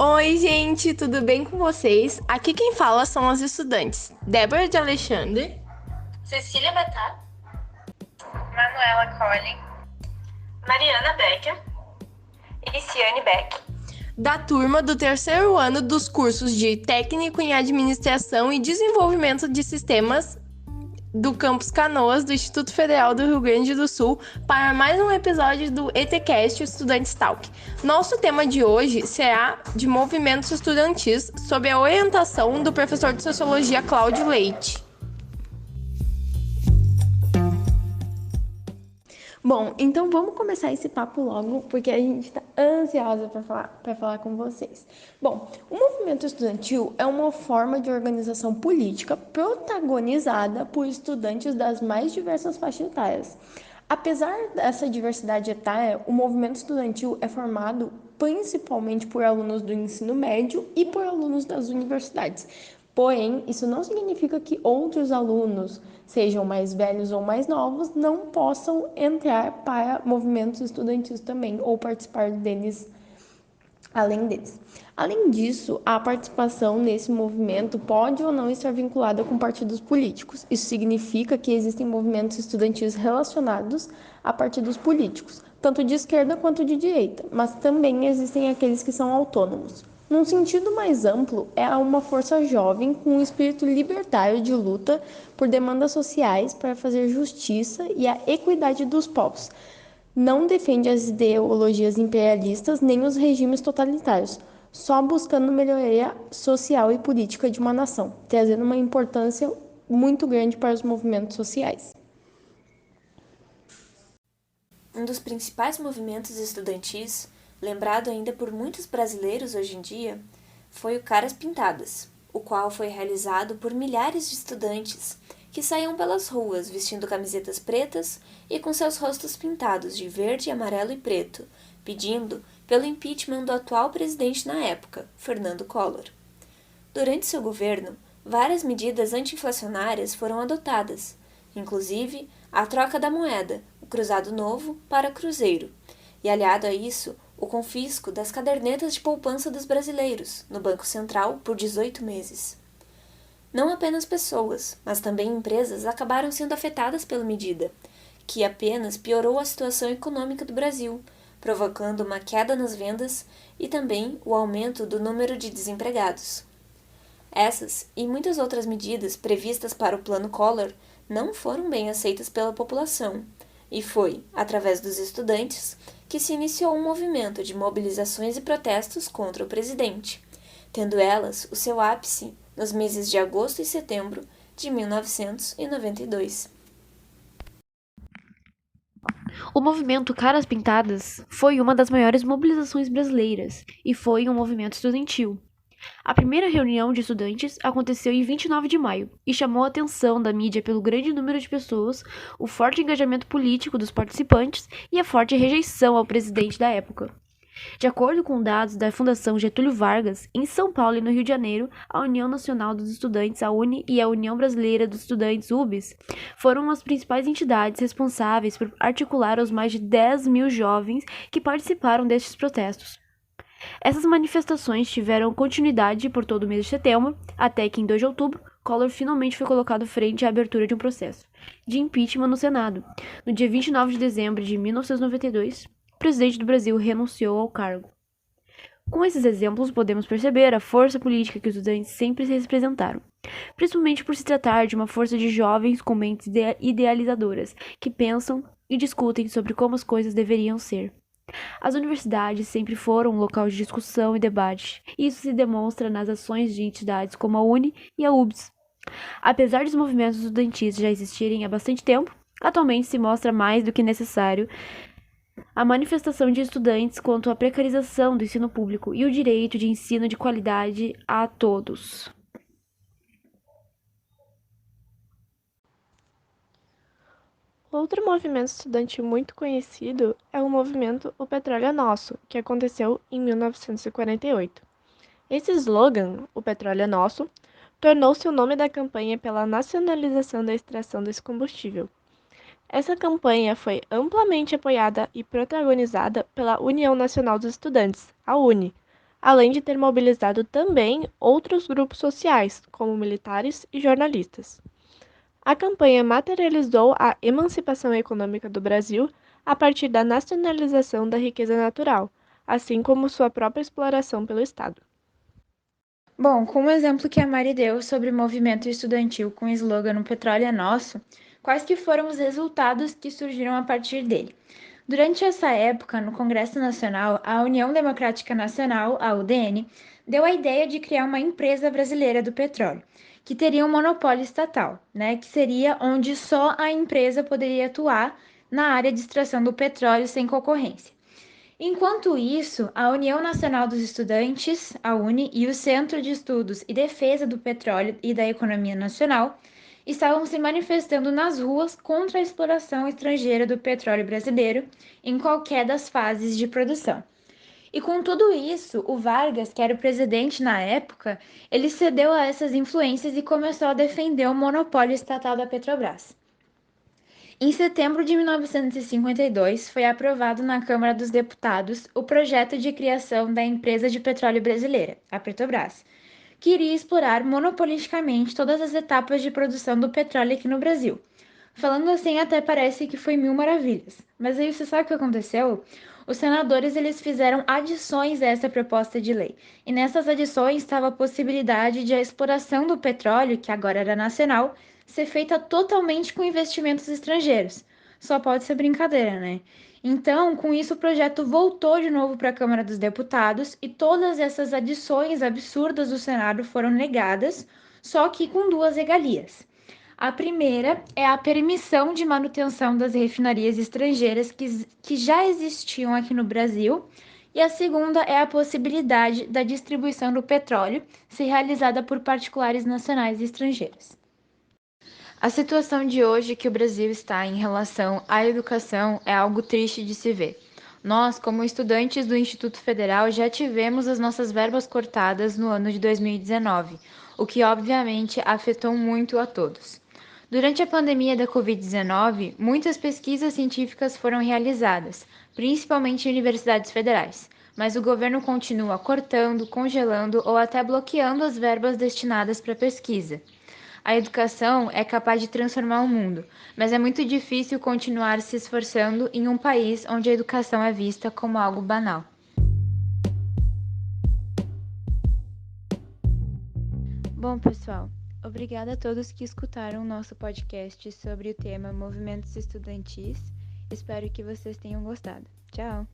Oi, gente, tudo bem com vocês? Aqui quem fala são as estudantes Débora de Alexandre, Cecília Betá, Manuela Colli, Mariana Becker e Ciane Beck. da turma do terceiro ano dos cursos de Técnico em Administração e Desenvolvimento de Sistemas do Campus Canoas do Instituto Federal do Rio Grande do Sul para mais um episódio do ETCast Estudantes Talk. Nosso tema de hoje será de movimentos estudantis sob a orientação do professor de Sociologia Cláudio Leite. Bom, então vamos começar esse papo logo, porque a gente está ansiosa para falar com vocês. Bom, o movimento estudantil é uma forma de organização política protagonizada por estudantes das mais diversas faixas etárias. Apesar dessa diversidade etária, o movimento estudantil é formado principalmente por alunos do ensino médio e por alunos das universidades. Porém, isso não significa que outros alunos, sejam mais velhos ou mais novos, não possam entrar para movimentos estudantis também ou participar deles além deles. Além disso, a participação nesse movimento pode ou não estar vinculada com partidos políticos. Isso significa que existem movimentos estudantis relacionados a partidos políticos, tanto de esquerda quanto de direita, mas também existem aqueles que são autônomos. Num sentido mais amplo, é uma força jovem com um espírito libertário de luta por demandas sociais para fazer justiça e a equidade dos povos. Não defende as ideologias imperialistas nem os regimes totalitários, só buscando melhoria social e política de uma nação, trazendo uma importância muito grande para os movimentos sociais. Um dos principais movimentos estudantis, lembrado ainda por muitos brasileiros hoje em dia, foi o Caras Pintadas, o qual foi realizado por milhares de estudantes que saíam pelas ruas vestindo camisetas pretas e com seus rostos pintados de verde, amarelo e preto, pedindo pelo impeachment do atual presidente na época, Fernando Collor. Durante seu governo, várias medidas anti-inflacionárias foram adotadas, inclusive a troca da moeda, o cruzado novo para cruzeiro, e aliado a isso, o confisco das cadernetas de poupança dos brasileiros no Banco Central por 18 meses. Não apenas pessoas, mas também empresas acabaram sendo afetadas pela medida, que apenas piorou a situação econômica do Brasil, provocando uma queda nas vendas e também o aumento do número de desempregados. Essas e muitas outras medidas previstas para o Plano Collor não foram bem aceitas pela população, e foi, através dos estudantes, que se iniciou um movimento de mobilizações e protestos contra o presidente, tendo elas o seu ápice nos meses de agosto e setembro de 1992. O movimento Caras Pintadas foi uma das maiores mobilizações brasileiras e foi um movimento estudantil. A primeira reunião de estudantes aconteceu em 29 de maio e chamou a atenção da mídia pelo grande número de pessoas, o forte engajamento político dos participantes e a forte rejeição ao presidente da época. De acordo com dados da Fundação Getúlio Vargas, em São Paulo e no Rio de Janeiro, a União Nacional dos Estudantes, a UNE, e a União Brasileira dos Estudantes, UBS, foram as principais entidades responsáveis por articular os mais de 10 mil jovens que participaram destes protestos. Essas manifestações tiveram continuidade por todo o mês de setembro, até que em 2 de outubro, Collor finalmente foi colocado frente à abertura de um processo de impeachment no Senado. No dia 29 de dezembro de 1992, o presidente do Brasil renunciou ao cargo. Com esses exemplos, podemos perceber a força política que os estudantes sempre se representaram, principalmente por se tratar de uma força de jovens com mentes idealizadoras, que pensam e discutem sobre como as coisas deveriam ser. As universidades sempre foram um local de discussão e debate, e isso se demonstra nas ações de entidades como a UNE e a UBS. Apesar dos movimentos estudantis já existirem há bastante tempo, atualmente se mostra mais do que necessário a manifestação de estudantes quanto à precarização do ensino público e o direito de ensino de qualidade a todos. Outro movimento estudantil muito conhecido é o movimento O Petróleo é Nosso, que aconteceu em 1948. Esse slogan, O Petróleo é Nosso, tornou-se o nome da campanha pela nacionalização da extração desse combustível. Essa campanha foi amplamente apoiada e protagonizada pela União Nacional dos Estudantes, a UNE, além de ter mobilizado também outros grupos sociais, como militares e jornalistas. A campanha materializou a emancipação econômica do Brasil a partir da nacionalização da riqueza natural, assim como sua própria exploração pelo Estado. Bom, com o exemplo que a Mari deu sobre o movimento estudantil com o slogan "O petróleo é nosso", quais que foram os resultados que surgiram a partir dele? Durante essa época, no Congresso Nacional, a União Democrática Nacional, a UDN, deu a ideia de criar uma empresa brasileira do petróleo, que teria um monopólio estatal, né, que seria onde só a empresa poderia atuar na área de extração do petróleo sem concorrência. Enquanto isso, a União Nacional dos Estudantes, a UNE, e o Centro de Estudos e Defesa do Petróleo e da Economia Nacional estavam se manifestando nas ruas contra a exploração estrangeira do petróleo brasileiro em qualquer das fases de produção. E com tudo isso, o Vargas, que era o presidente na época, ele cedeu a essas influências e começou a defender o monopólio estatal da Petrobras. Em setembro de 1952, foi aprovado na Câmara dos Deputados o projeto de criação da Empresa de Petróleo Brasileira, a Petrobras, que iria explorar monopolisticamente todas as etapas de produção do petróleo aqui no Brasil. Falando assim, até parece que foi mil maravilhas. Mas aí você sabe o que aconteceu? Os senadores eles fizeram adições a essa proposta de lei. E nessas adições estava a possibilidade de a exploração do petróleo, que agora era nacional, ser feita totalmente com investimentos estrangeiros. Só pode ser brincadeira, né? Então, com isso, o projeto voltou de novo para a Câmara dos Deputados e todas essas adições absurdas do Senado foram negadas, só que com duas regalias. A primeira é a permissão de manutenção das refinarias estrangeiras que já existiam aqui no Brasil, e a segunda é a possibilidade da distribuição do petróleo ser realizada por particulares nacionais e estrangeiros. A situação de hoje que o Brasil está em relação à educação é algo triste de se ver. Nós, como estudantes do Instituto Federal, já tivemos as nossas verbas cortadas no ano de 2019, o que obviamente afetou muito a todos. Durante a pandemia da Covid-19, muitas pesquisas científicas foram realizadas, principalmente em universidades federais, mas o governo continua cortando, congelando ou até bloqueando as verbas destinadas para pesquisa. A educação é capaz de transformar o mundo, mas é muito difícil continuar se esforçando em um país onde a educação é vista como algo banal. Bom, pessoal, obrigada a todos que escutaram o nosso podcast sobre o tema Movimentos Estudantis. Espero que vocês tenham gostado. Tchau!